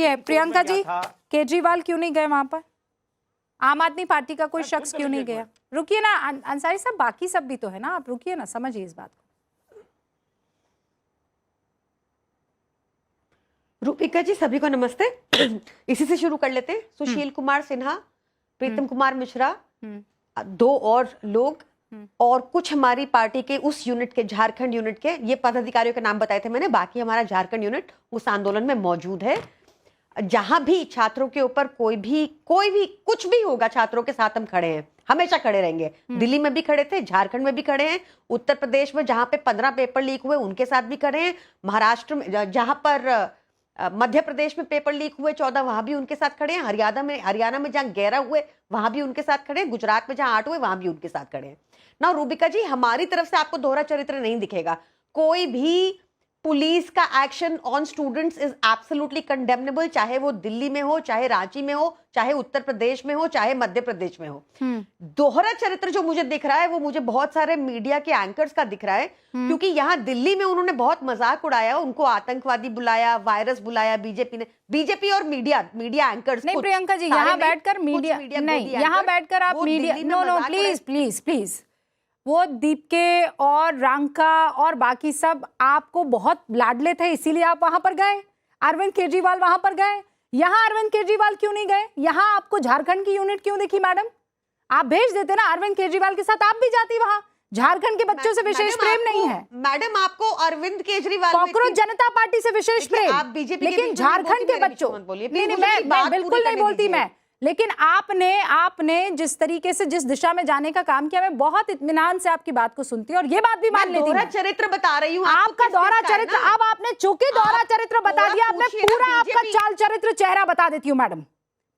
प्रियंका जी, केजरीवाल क्यों नहीं गए वहां पर? आम आदमी पार्टी का कोई शख्स क्यों नहीं गया? रुकिए ना अंसारी साहब, बाकी सब भी तो है ना, आप रुकिए ना, समझिए इस बात को। रूपिका जी, सभी को नमस्ते। इसी से शुरू कर लेते हैं। सुशील कुमार सिन्हा, प्रीतम कुमार मिश्रा, दो और लोग और कुछ हमारी पार्टी के उस यूनिट के, झारखंड यूनिट के, ये पदाधिकारियों के नाम बताए थे मैंने। बाकी हमारा झारखंड यूनिट उस आंदोलन में मौजूद है। जहां भी छात्रों के ऊपर कोई भी कुछ भी होगा, छात्रों के साथ हम खड़े हैं, हमेशा खड़े रहेंगे। दिल्ली में भी खड़े थे, झारखंड में भी खड़े हैं, उत्तर प्रदेश में जहां पे 15 पेपर लीक हुए उनके साथ भी खड़े हैं, महाराष्ट्र में जहां पर मध्य प्रदेश में पेपर लीक हुए 14, वहां भी उनके साथ खड़े हैं, हरियाणा में जहां 11 हुए वहां भी उनके साथ खड़े हैं, गुजरात में जहां 8 हुए वहां भी उनके साथ खड़े हैं। ना रूबिका जी, हमारी तरफ से आपको दोहरा चरित्र नहीं दिखेगा। कोई भी पुलिस का action on students is absolutely condemnable, चाहे वो दिल्ली में हो, चाहे रांची में हो, चाहे उत्तर प्रदेश में हो, चाहे मध्य प्रदेश में हो। दोहरा चरित्र जो मुझे दिख रहा है वो मुझे बहुत सारे मीडिया के एंकर्स का दिख रहा है, क्योंकि यहाँ दिल्ली में उन्होंने बहुत मजाक उड़ाया, उनको आतंकवादी बुलाया, वायरस बुलाया बीजेपी और मीडिया एंकर्स। नहीं प्रियंका जी, यहाँ बैठकर मीडिया नहीं, यहाँ बैठकर आप media, no please please please, वो दीपके और रांका और बाकी सब आपको बहुत लाडले थे, इसीलिए आप वहां पर गए। अरविंद केजरीवाल वहां पर गए, यहाँ अरविंद केजरीवाल क्यों नहीं गए? यहाँ आपको झारखंड की यूनिट क्यों दिखी? मैडम, आप भेज देते ना अरविंद केजरीवाल के साथ, आप भी जाती वहां। झारखंड के बच्चों से विशेष प्रेम नहीं है मैडम, आपको अरविंद केजरीवाल, कांग्रेस जनता पार्टी से विशेष प्रेम, आप बीजेपी, लेकिन झारखंड के बच्चों, नहीं मैं बिल्कुल नहीं बोलती मैं, लेकिन आपने जिस तरीके से, जिस दिशा में जाने का काम किया, मैं बहुत इत्मीनान से आपकी बात को सुनती हूँ और ये बात भी मान लेती हूँ। चरित्र बता रही हूँ आपका दोहरा चरित्र, अब आपने चूंकि दोहरा चरित्र बता दिया, अब मैं पूरा आपका चाल चरित्र चेहरा बता देती हूँ मैडम,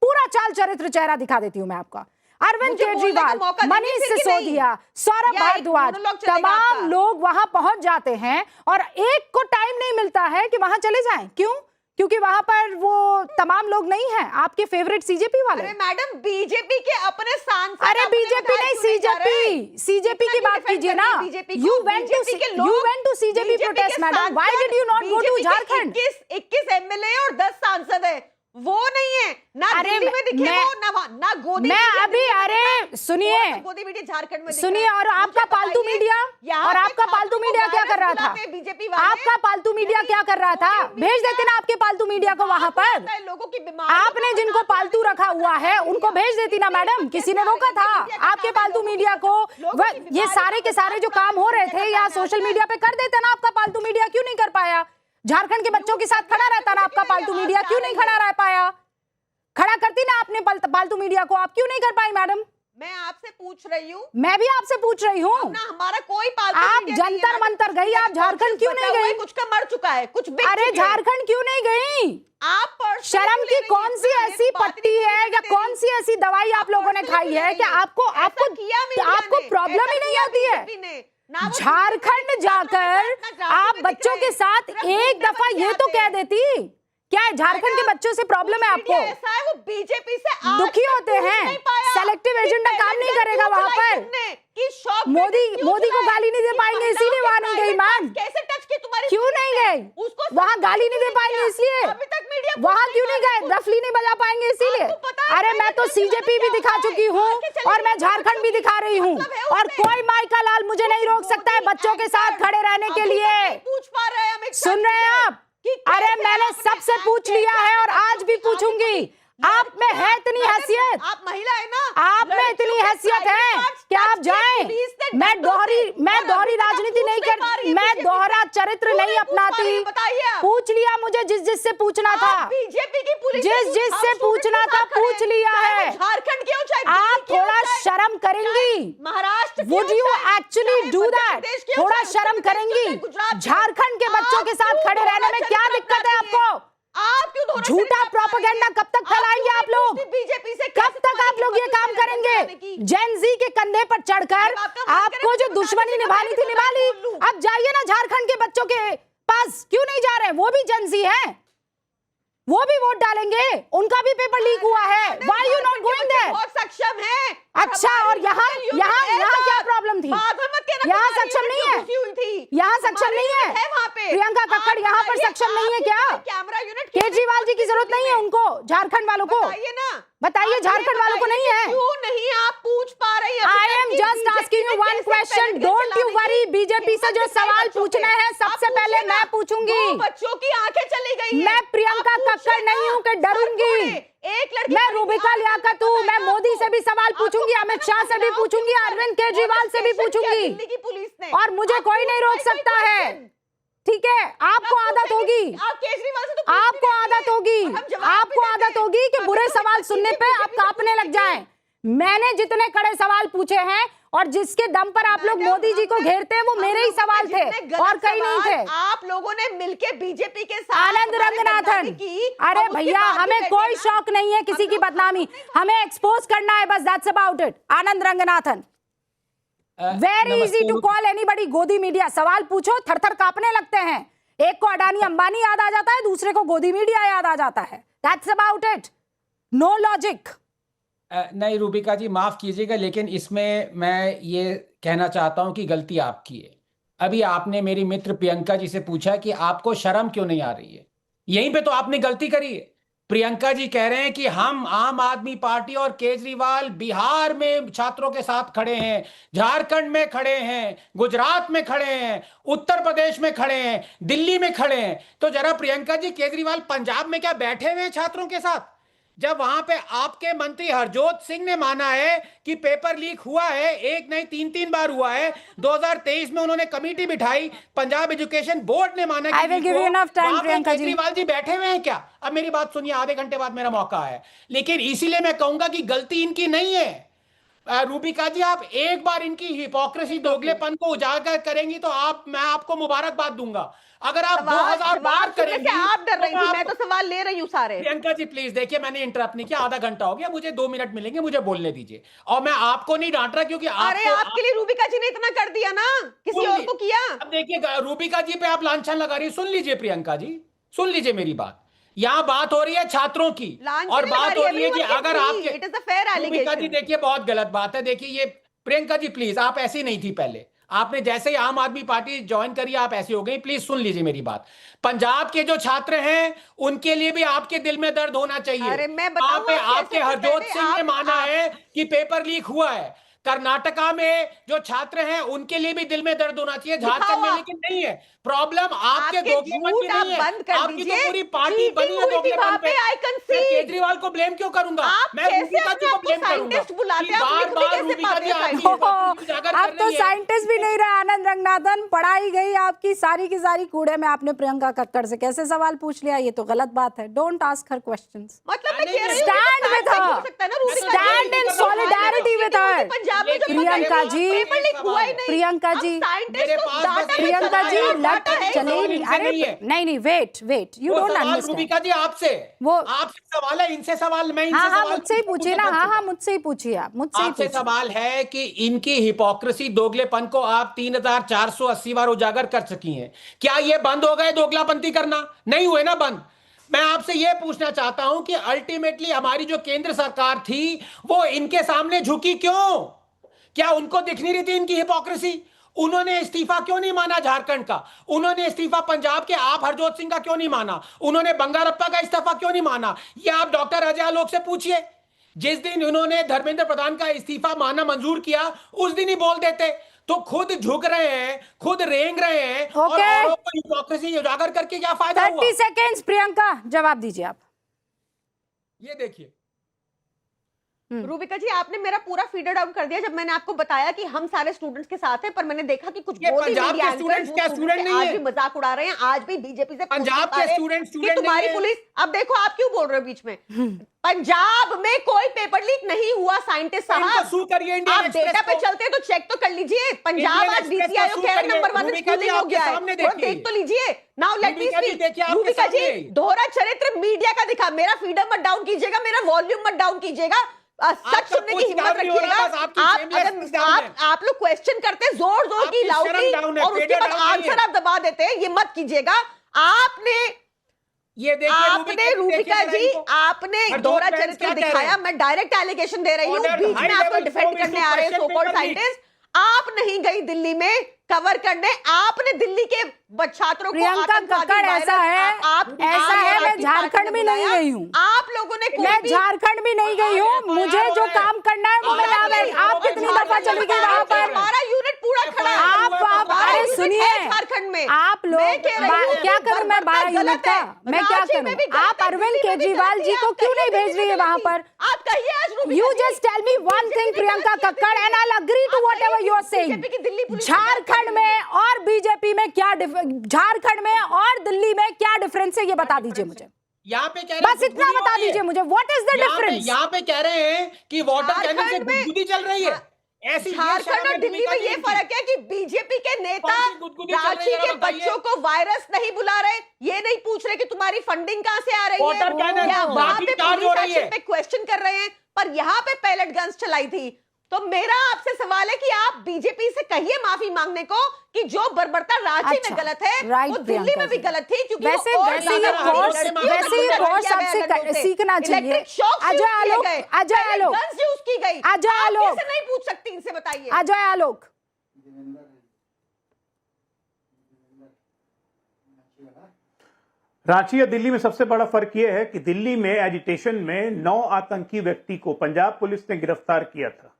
पूरा चाल चरित्र चेहरा दिखा देती हूँ मैं आपका। अरविंद केजरीवाल, मनीष सिसोदिया, सौरभ भारद्वाज, तमाम लोग वहां पहुंच जाते हैं और एक को टाइम नहीं मिलता है कि वहां चले जाएं। क्यों? क्योंकि वहां पर वो तमाम लोग नहीं हैं आपके फेवरेट सीजेपी वाले। अरे मैडम, बीजेपी के अपने सांसद, अरे बीजेपी नहीं, सीजेपी की बात कीजिए ना। You went to CJP protest madam, why did you not go to Jharkhand? 21 MLA और 10 सांसद है, वो नहीं है ना दिल्ली में दिखे वो, ना गोदी मैं अभी, अरे सुनिए, गोदी मीडिया झारखंड में सुनिए, और आपका पालतू मीडिया, और आपका पालतू मीडिया क्या कर रहा था? आपका पालतू मीडिया क्या कर रहा था? भेज देते ना आपके पालतू मीडिया को वहां पर। लोगों की बीमारी, आपने जिनको पालतू रखा हुआ है उनको भेज देती ना मैडम, किसी ने रोका था आपके पालतू मीडिया को? ये सारे के सारे जो काम हो रहे थे या सोशल मीडिया पे कर देते ना, आपका पालतू मीडिया क्यों नहीं कर पाया? झारखंड के बच्चों के साथ खड़ा रहता ना आपका पालतू मीडिया, क्यों नहीं खड़ा रह पाया? खड़ा करती ना आपने पालतू मीडिया को, आप क्यों नहीं कर पाई मैडम? मैं आपसे पूछ रही हूँ, मैं भी आपसे पूछ रही हूँ ना, हमारा कोई पालतू आप जंतर मंतर गई, आप झारखंड क्यों नहीं गई? कुछ का मर चुका है, कुछ अरे झारखंड क्यों नहीं गई? आप शर्म की कौन सी ऐसी पट्टी है या कौन सी ऐसी दवाई आप लोगों ने खाई है कि आपको प्रॉब्लम ही नहीं होती है? झारखंड जाकर आप बच्चों के साथ एक दफा ये तो कह देती, क्या है झारखंड के बच्चों से प्रॉब्लम है आपको? ऐसा है, वो बीजेपी से दुखी होते हैं, सेलेक्टिव एजेंडा काम नहीं करेगा वहां पर। मोदी को गाली नहीं दे पाएंगे इसीलिए वहां नहीं गई मैम। कैसे टच की तुम्हारी? क्यों नहीं गए वहां? गाली नहीं दे पाएंगे इसलिए वहां क्यों नहीं गए? दफली नहीं बजा पाएंगे इसीलिए। अरे मैं तो सीजेपी भी दिखा चुकी हूँ और मैं झारखंड भी दिखा रही हूँ, और कोई माइका लाल मुझे नहीं रोक सकता है बच्चों के साथ खड़े रहने के लिए। सुन रहे हैं आप? अरे मैंने सबसे पूछ लिया है और आज भी पूछूंगी। आप में है इतनी हैसियत, आप महिला है ना, आप में इतनी हैसियत है कि आप जाएं। मैं दोहरी राजनीति नहीं करती, मैं दोहरा चरित्र नहीं अपनाती। पूछ लिया मुझे जिस से पूछना था, बीजेपी की पुलिस जिस से पूछना था पूछ लिया है। झारखंड क्यों? आप थोड़ा शर्म करेंगी? Maharashtra, would you actually do that? थोड़ा शर्म करेंगी? झारखंड के बच्चों के साथ खड़े रहने में क्या दिक्कत है आपको? आप क्यों झूठा प्रोपेगेंडा कब तक फैलाएंगे आप लोग? बीजेपी से कब तक आप लोग ये काम करेंगे? जेनजी के कंधे पर चढ़कर आपको जो दुश्मनी निभानी थी निभा ली। अब जाइए ना झारखंड के बच्चों के पास, क्यों नहीं जा रहे? वो भी जेनजी है। वो भी वोट डालेंगे, उनका भी पेपर लीक हुआ है। Why you not going there? बहुत सक्षम है। अच्छा, और यहाँ क्या प्रॉब्लम थी? यहाँ सक्षम नहीं है, यहाँ सक्षम नहीं है। प्रियंका कक्कड़ यहाँ पर सक्षम नहीं है क्या? कैमरा यूनिट केजरीवाल जी की जरूरत नहीं है उनको, झारखंड वालों को बताइए, झारखंड वालों को नहीं है। क्यों नहीं आप पूछ पा रही हैं? I am just asking you one question, don't you worry. BJP से जो सवाल पूछना है सबसे पहले मैं पूछूंगी। बच्चों की आंखें चली गई हैं। मैं प्रियंका कक्कड़ नहीं हूँ कि डरूंगी। एक लड़की, मैं रूबिका लियाकत हूँ, मैं मोदी से भी सवाल पूछूंगी, अमित शाह से भी पूछूंगी, अरविंद केजरीवाल से भी पूछूंगी, दिल्ली की पुलिस ने, और मुझे कोई नहीं रोक सकता है। ठीक है, आपको आदत होगी, आप केजरीवाल से तो आपको आदत होगी, आपको आदत होगी कि बुरे सवाल सुनने पे आप कांपने लग जाएं। मैंने जितने कड़े सवाल पूछे हैं और जिसके दम पर आप लोग मोदी जी को घेरते हैं वो मेरे ही सवाल थे और कहीं नहीं थे। आप लोगों ने मिलके बीजेपी के साथ आनंद रंगनाथन, अरे भैया हमें कोई शौक नहीं है किसी की बदनामी, हमें एक्सपोज करना है बस, that's about it. Anand Ranganathan, very easy to call anybody godi media. सवाल पूछो, थर-थर कांपने लगते हैं। एक को अडानी अंबानी याद आ जाता है, दूसरे को गोदी मीडिया याद आ जाता है। That's about it, no logic. नहीं रूबिका जी, माफ कीजिएगा, लेकिन इसमें मैं ये कहना चाहता हूं कि गलती आपकी है। अभी आपने मेरी मित्र प्रियंका जी से पूछा कि आपको शर्म क्यों नहीं आ रही है, यहीं पे तो आपने गलती करी है। प्रियंका जी कह रहे हैं कि हम आम आदमी पार्टी और केजरीवाल बिहार में छात्रों के साथ खड़े हैं, झारखंड में खड़े हैं, गुजरात में खड़े हैं, उत्तर प्रदेश में खड़े हैं, दिल्ली में खड़े हैं। तो जरा प्रियंका जी, केजरीवाल पंजाब में क्या बैठे हुए हैं छात्रों के साथ? जब वहां पे आपके मंत्री हरजोत सिंह ने माना है कि पेपर लीक हुआ है, एक नहीं तीन बार हुआ है। 2023 में उन्होंने कमेटी बिठाई, पंजाब एजुकेशन बोर्ड ने माना कि केजरीवाल जी बैठे हुए हैं क्या? अब मेरी बात सुनिए, आधे घंटे बाद मेरा मौका है, लेकिन इसीलिए मैं कहूंगा कि गलती इनकी नहीं है। रूबिका जी, आप एक बार इनकी हिपोक्रेसी, दोगलेपन को उजागर करेंगी तो मैं आपको मुबारकबाद दूंगा। अगर आप 2000 बार करेंगी, आप डर रही थी, मैं तो सवाल ले रही हूँ सारे। प्रियंका जी प्लीज देखिए, मैंने इंटरप्ट नहीं किया, आधा घंटा हो गया, मुझे 2 मिनट मिलेंगे, मुझे बोलने दीजिए। और मैं आपको नहीं डांट रहा क्योंकि अरे आपके लिए रूबिका जी ने इतना कर दिया ना, किसी और को किया? अब देखिए, रूबिका जी पे आप लांछन लगा रही है। सुन लीजिए प्रियंका जी, सुन लीजिए मेरी बात। यहाँ बात हो रही है छात्रों की और बात हो रही है कि अगर आपके, रूबिका जी देखिए बहुत गलत बात है। देखिए ये प्रियंका जी प्लीज, आप ऐसी नहीं थी पहले, आपने जैसे ही आम आदमी पार्टी ज्वाइन करी आप ऐसी हो गई। प्लीज सुन लीजिए मेरी बात। पंजाब के जो छात्र हैं उनके लिए भी आपके दिल में दर्द होना चाहिए। अरे मैं बताऊं, आपके हरजोत सिंह ने माना है कि पेपर लीक हुआ है। कर्नाटका में जो छात्र हैं उनके लिए भी दिल में दर्द होना चाहिए, झारखंड में लेकिन नहीं है। प्रॉब्लम आपके दोगलेपन की नहीं है, आपकी तो पूरी पार्टी बनी है दोगलेपन पे। मैं केजरीवाल को ब्लेम क्यों करूंगा? मैं रूबिका जी को ब्लेम करूंगा। बार-बार रूबिका जी अब तो साइंटिस्ट भी नहीं रहे आनंद रंगनाथन, पढ़ाई गई आपकी सारी की सारी कूड़े में। आपने प्रियंका कक्कड़ से कैसे सवाल पूछ लिया, ये तो गलत बात है। Don't ask her questions, stand with her, stand in solidarity with her. Priyanka ji, Priyanka ji, Priyanka ji लट चले नहीं। अरे नहीं, wait, you don't understand. Rubika ji आपसे सवाल है, इनसे सवाल मैं, हाँ मुझसे ही पूछिए ना। हाँ मुझसे ही पूछिए, आप मुझसे ही पूछिए। सवाल है कि इनकी हिपोक्रेसी, दोगलेपन को आप 3480 बार उजागर कर चुकी हैं, क्या ये बंद हो गए दोगलापंती करना? नहीं हुए ना बंद। मैं आपसे यह पूछना चाहता हूं कि अल्टीमेटली हमारी जो केंद्र सरकार थी वो इनके सामने झुकी क्यों? क्या उनको दिख नहीं रही थी इनकी हिपोक्रेसी? उन्होंने इस्तीफा क्यों नहीं माना झारखंड का? उन्होंने इस्तीफा पंजाब के आप हरजोत सिंह का क्यों नहीं माना? उन्होंने बंगारप्पा का इस्तीफा क्यों नहीं माना? ये आप डॉक्टर अजय आलोक से पूछिए। जिस दिन उन्होंने धर्मेंद्र प्रधान का इस्तीफा माना मंजूर किया उस दिन ही बोल देते। तो खुद झुक रहे हैं, खुद रेंग रहे हैं और औरों को हिपोक्रेसी उजागर करके क्या फायदा हुआ? 30 सेकेंड्स प्रियंका, जवाब दीजिए आप। ये देखिए रूबिका जी, आपने मेरा पूरा फीडर डाउन कर दिया जब मैंने आपको बताया कि हम सारे स्टूडेंट्स के साथ हैं, पर मैंने देखा कि कुछ पंजाब के स्टूडेंट्स क्या स्टूडेंट नहीं है? आज भी मजाक उड़ा रहे हैं, आज भी बीजेपी से पंजाब के स्टूडेंट तुम्हारी पुलिस। अब देखो आप क्यों बोल रहे हो बीच में? पंजाब में कोई पेपर लीक नहीं हुआ साइंटिस्ट साहब। आप डेटा पे चलते तो चेक तो कर लीजिए। पंजाब आज नीति आयोग कह रहे नंबर 1 स्कूलिंग हो गया है, देख तो लीजिए। Now let me speak. Rubika ji, दोहरा चरित्र मीडिया का दिखा। मेरा फीडर मत डाउन कीजिएगा, मेरा वॉल्यूम मत डाउन कीजिएगा, सच सुनने की हिम्मत रखिएगा। आप लोग क्वेश्चन करते हैं जोर की, लाउडली, और उसके बाद आंसर आप दबा देते हैं, ये मत कीजिएगा। आपने ये देखिए आपने रूबिका जी, आपने दोहरा चरित्र दिखाया। मैं डायरेक्ट एलिगेशन दे रही हूँ, बीच में आपको डिफेंड करने आ रहे हैं सो कॉल्ड साइंटिस्ट। आप नहीं गई दिल्ली में कवर करने, आपने दिल्ली के छात्रों को प्रियंका कक्कड़ ऐसा है मैं झारखंड में नहीं गई हूँ, आप लोगों ने मैं झारखंड में नहीं गई हूँ। मुझे जो काम करना है वो मैं यहाँ बैठ, आप कितनी दफा चली गई वहां पर? हमारा यूनिट पूरा खड़ा है। आप अरे सुनिए, झारखंड में आप लोग क्या करूं मैं 12 यूनिट का, मैं क्या करूं? आप अरविंद केजरीवाल जी को क्यों नहीं भेज रही है वहां पर? आप कहिए आज you just tell me one thing Priyanka Kakkar and I will agree to whatever you are saying. Jharkhand में और बीजेपी में क्या झारखंड में और दिल्ली में क्या डिफरेंस है ये बता दीजिए मुझे। यहाँ पे कह रहे बस इतना बता दीजिए मुझे, व्हाट इज द डिफरेंस? यहाँ पे कह रहे हैं कि वाटर कैनन से गुदगुदी चल रही है। ऐसी झारखंड और दिल्ली में ये फर्क है कि बीजेपी के नेता रांची के बच्चों को वायरस नहीं बुला रहे, ये नहीं पूछ रहे कि तुम्हारी फंडिंग कहां से आ रही है, या वहां पे पुलिस एक्शन पे क्वेश्चन कर रहे हैं, पर यहाँ पे पैलेट गन्स चलाई थी। तो मेरा आपसे सवाल है कि आप बीजेपी से कहिए माफी मांगने को कि जो बर्बरता रांची में गलत है वो दिल्ली में भी गलत थी, क्योंकि वैसे ये बहुत सबसे सीखना चाहिए। अजय आलोक यूज की गई, अजय आलोक नहीं पूछ सकती इनसे, बताइए अजय आलोक। रांची या दिल्ली में सबसे बड़ा फर्क यह है कि दिल्ली में एजिटेशन में 9 आतंकी व्यक्ति को पंजाब पुलिस ने गिरफ्तार किया था।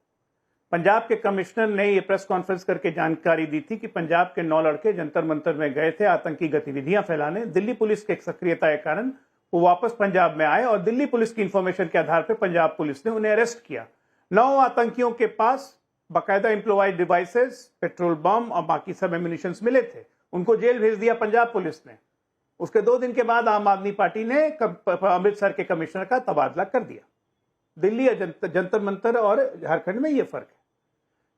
पंजाब के कमिश्नर ने यह प्रेस कॉन्फ्रेंस करके जानकारी दी थी कि पंजाब के 9 लड़के जंतर मंतर में गए थे आतंकी गतिविधियां फैलाने। दिल्ली पुलिस के सक्रियता के कारण वो वापस पंजाब में आए और दिल्ली पुलिस की इंफॉर्मेशन के आधार पर पंजाब पुलिस ने उन्हें अरेस्ट किया। 9 आतंकियों के पास बाकायदा इम्प्रोवाइज डिवाइसेस, पेट्रोल बम और बाकी सब एम्युनिशन मिले थे। उनको जेल भेज दिया पंजाब पुलिस ने। उसके 2 दिन के बाद आम आदमी पार्टी ने अमृतसर के कमिश्नर का तबादला कर दिया। दिल्ली या जंतर मंतर और झारखंड में यह फर्क है।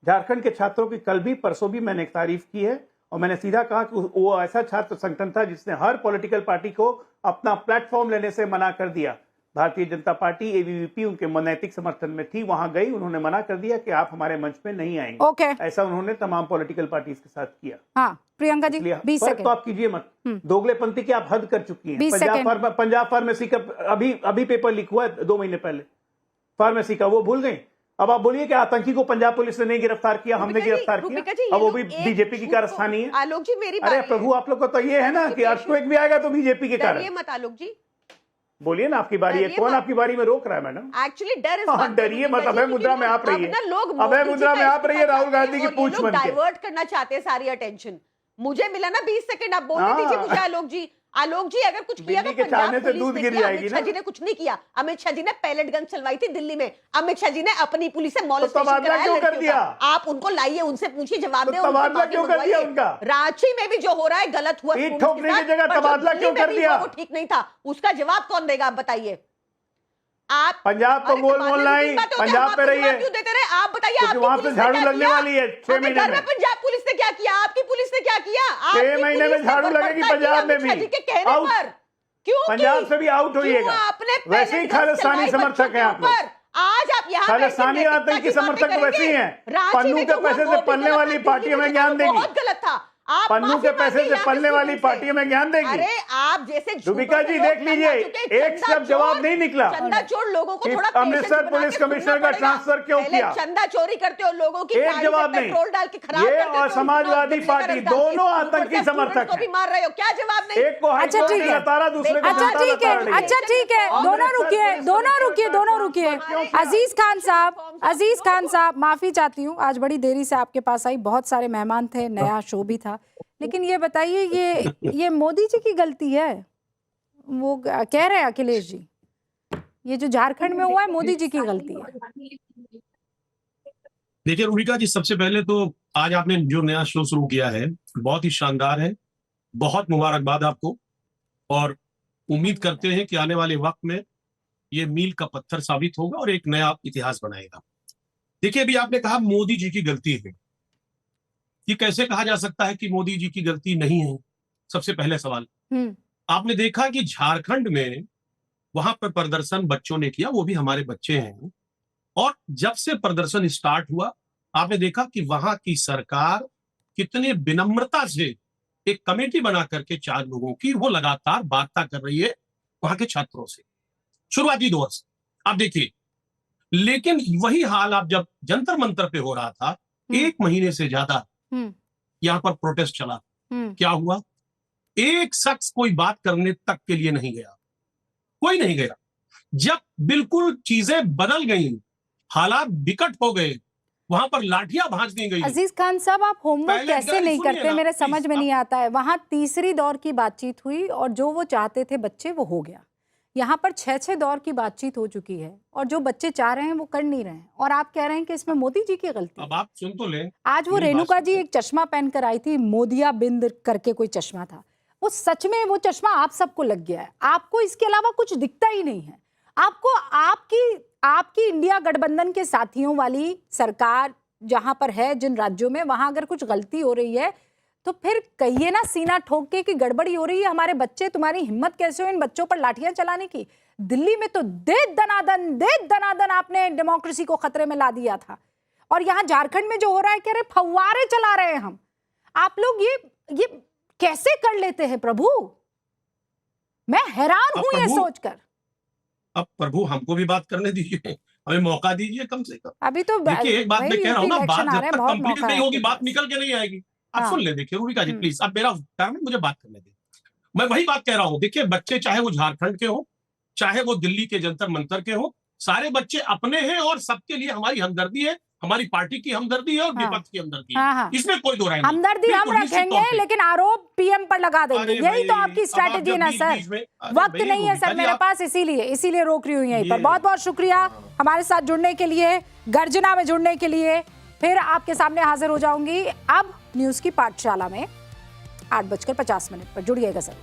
झारखंड के छात्रों की कल भी परसों भी मैंने एक तारीफ की है और मैंने सीधा कहा कि वो ऐसा छात्र संगठन था जिसने हर पॉलिटिकल पार्टी को अपना प्लेटफॉर्म लेने से मना कर दिया। भारतीय जनता पार्टी एबीवीपी उनके नैतिक समर्थन में थी, वहां गई, उन्होंने मना कर दिया कि आप हमारे मंच में नहीं आएंगे। ऐसा उन्होंने तमाम पॉलिटिकल पार्टीज के साथ किया। हाँ, प्रियंका जी 20 सेकंड तो आप कीजिए मत, दोगलेपंथी की आप हद कर चुकी हैं। पंजाब फार्मेसी का अभी पेपर लीक हुआ 2 महीने पहले, फार्मेसी का, वो भूल गई। अब आप बोलिए कि आतंकी को पंजाब पुलिस ने नहीं गिरफ्तार किया, हमने गिरफ्तार किया, अब वो भी बीजेपी की कारस्तानी है। आलोक जी मेरी अरे प्रभु, आप लोग को तो ये है ना कि अर्थक्वेक भी आएगा तो बीजेपी के कारण। मत आलोक जी, बोलिए ना, आपकी बारी है। कौन आपकी बारी में रोक रहा है मैडम? एक्चुअली डरिए मत, अभय मुद्रा में आप रही है, अभय मुद्रा में आप रही है राहुल गांधी की पूंछ बन के। डाइवर्ट करना चाहते हैं सारी अटेंशन। मुझे मिला ना 20 सेकंड, आप बोलने दीजिए मुझे। आलोक जी अगर कुछ किया तो पंजाब पुलिस ने किया, अमित शाह जी ने कुछ नहीं किया। अमित शाह जी ने पैलेट गन चलवाई थी दिल्ली में, अमित शाह जी ने अपनी पुलिस से मॉलेस्टेशन कराया लड़कियों का। आप उनको लाइए, उनसे पूछिए, जवाब दे। तबादला क्यों कर दिया उनका? रांची में भी जो हो रहा है गलत हुआ, ठोकने की जगह तबादला क्यों कर दिया? वो ठीक नहीं था, उसका जवाब कौन देगा? आप बताइए। आप पंजाब को गोल मोल नहीं, पंजाब पे रहिए। क्यों देते रहे? आप बताइए, वहां पे झाड़ू लगने वाली है 6 महीने में। पंजाब पुलिस ने क्या किया? आपकी पुलिस ने क्या किया? 6 महीने में झाड़ू लगेगी पंजाब में भी। क्यों? पंजाब से भी आउट होइएगा। वैसे ही खालिस्तानी समर्थक हैं आप लोग। आज आप यहाँ खालिस्तानी आतंकी समर्थक वैसे ही हैं। पन्नू के पैसे से पलने वाली पार्टियों में ज्ञान देगी। बहुत गलत था। पन्नू के पैसे से पलने वाली पार्टियों में ज्ञान देगी। अरे आप जैसे रूबिका जी देख लीजिए, एक सब जवाब नहीं निकला। चंदा चोर लोगों को थोड़ा अमृतसर पुलिस कमिश्नर का ट्रांसफर क्यों किया? चंदा चोरी करते हो लोगों की, एक जवाब नहीं। पेट्रोल डाल के खराब ये और समाजवादी पार्टी दोनों आतंकी समर्थक को भी मार रहे हो, क्या जवाब नहीं? एक को अच्छा ठीक है, दूसरे को अच्छा ठीक है, अच्छा ठीक है, दोनों रुकिए। अजीज खान साहब माफी चाहती हूँ, आज बड़ी देरी से आपके पास आई, बहुत सारे मेहमान थे, नया शो भी था। लेकिन ये बताइए, ये मोदी जी की गलती है? वो कह रहे हैं अखिलेश जी, ये जो झारखंड में हुआ है मोदी जी की गलती है। देखिए रूबिका जी, सबसे पहले तो आज आपने जो नया शो शुरू किया है बहुत ही शानदार है, बहुत मुबारकबाद आपको। और उम्मीद करते हैं कि आने वाले वक्त में ये मील का पत्थर साबित होगा और एक नया इतिहास बनाएगा। देखिए, अभी आपने कहा मोदी जी की गलती है, ये कैसे कहा जा सकता है कि मोदी जी की गलती नहीं है? सबसे पहले सवाल, आपने देखा कि झारखंड में वहां पर प्रदर्शन बच्चों ने किया, वो भी हमारे बच्चे हैं, और जब से प्रदर्शन स्टार्ट हुआ आपने देखा कि वहां की सरकार कितने विनम्रता से एक कमेटी बना करके 4 लोगों की वो लगातार वार्ता कर रही है वहां के छात्रों से, शुरुआती दौर से। आप देखिए, लेकिन वही हाल आप जब जंतर मंतर पे हो रहा था, 1 महीने से ज्यादा यहां पर प्रोटेस्ट चला, क्या हुआ? एक शख्स कोई बात करने तक के लिए नहीं गया, कोई नहीं गया। जब बिल्कुल चीजें बदल गई, हालात विकट हो गए, वहां पर लाठियां भांज दी गई। अजीज खान साहब, आप होमवर्क पहले कैसे नहीं सुनिए करते, ना, मेरे प्लीज, समझ में नहीं आता है। वहां तीसरी दौर की बातचीत हुई और जो वो चाहते थे बच्चे, वो हो गया। यहाँ पर 6 दौर की बातचीत हो चुकी है और जो बच्चे चाह रहे हैं वो कर नहीं रहे हैं, और आप कह रहे हैं कि इसमें मोदी जी की गलती है। अब आप सुन तो लें। आज वो मेरी बात रेणुका जी सुनिए। एक चश्मा पहनकर आई थी, मोदिया बिंद करके कोई चश्मा था, वो सच में वो चश्मा आप सबको लग गया है। आपको इसके अलावा कुछ दिखता ही नहीं है। आपको आपकी इंडिया गठबंधन के साथियों वाली सरकार जहां पर है, जिन राज्यों में, वहां अगर कुछ गलती हो रही है तो फिर कहिए ना सीना ठोक के कि गड़बड़ी हो रही है, हमारे बच्चे, तुम्हारी हिम्मत कैसे हो इन बच्चों पर लाठियां चलाने की। दिल्ली में तो दे दनादन आपने डेमोक्रेसी को खतरे में ला दिया था, और यहाँ झारखंड में जो हो रहा है, कह रहे फव्वारे चला रहे हैं हम। आप लोग ये कैसे कर लेते हैं प्रभु? मैं हैरान हूं ये सोचकर। अब प्रभु हमको भी बात करने दीजिए, हमें मौका दीजिए कम से कम। अभी तो देखिए, एक बात मैं कह रहा हूं ना, बात जब तक कंप्लीट नहीं होगी, बात निकल निकल के नहीं आएगी। आप सुन ले, देखिए रूबिका जी प्लीज, अब मेरा टर्न है, मुझे बात करने दें। मैं वही बात कह रहा हूं, देखिए बच्चे चाहे वो झारखंड के हो, चाहे वो दिल्ली के जंतर मंतर के हो, सारे बच्चे अपने हैं और सबके लिए हमारी हमदर्दी है, हमारी पार्टी की हमदर्दी है और विपक्ष की हमदर्दी है। इसमें कोई दो राय नहीं। हमदर्दी हम रखेंगे, लेकिन आरोप पीएम पर लगा देंगे। यही तो आपकी स्ट्रैटेजी ना सर। वक्त नहीं है सर मेरे पास, इसीलिए रोक रही हूँ यहीं पर। बहुत बहुत शुक्रिया हमारे साथ जुड़ने के लिए, गर्जना में जुड़ने के लिए। फिर आपके सामने हाजिर हो जाऊंगी अब न्यूज की पाठशाला में 8:50 पर। जुड़िएगा सर।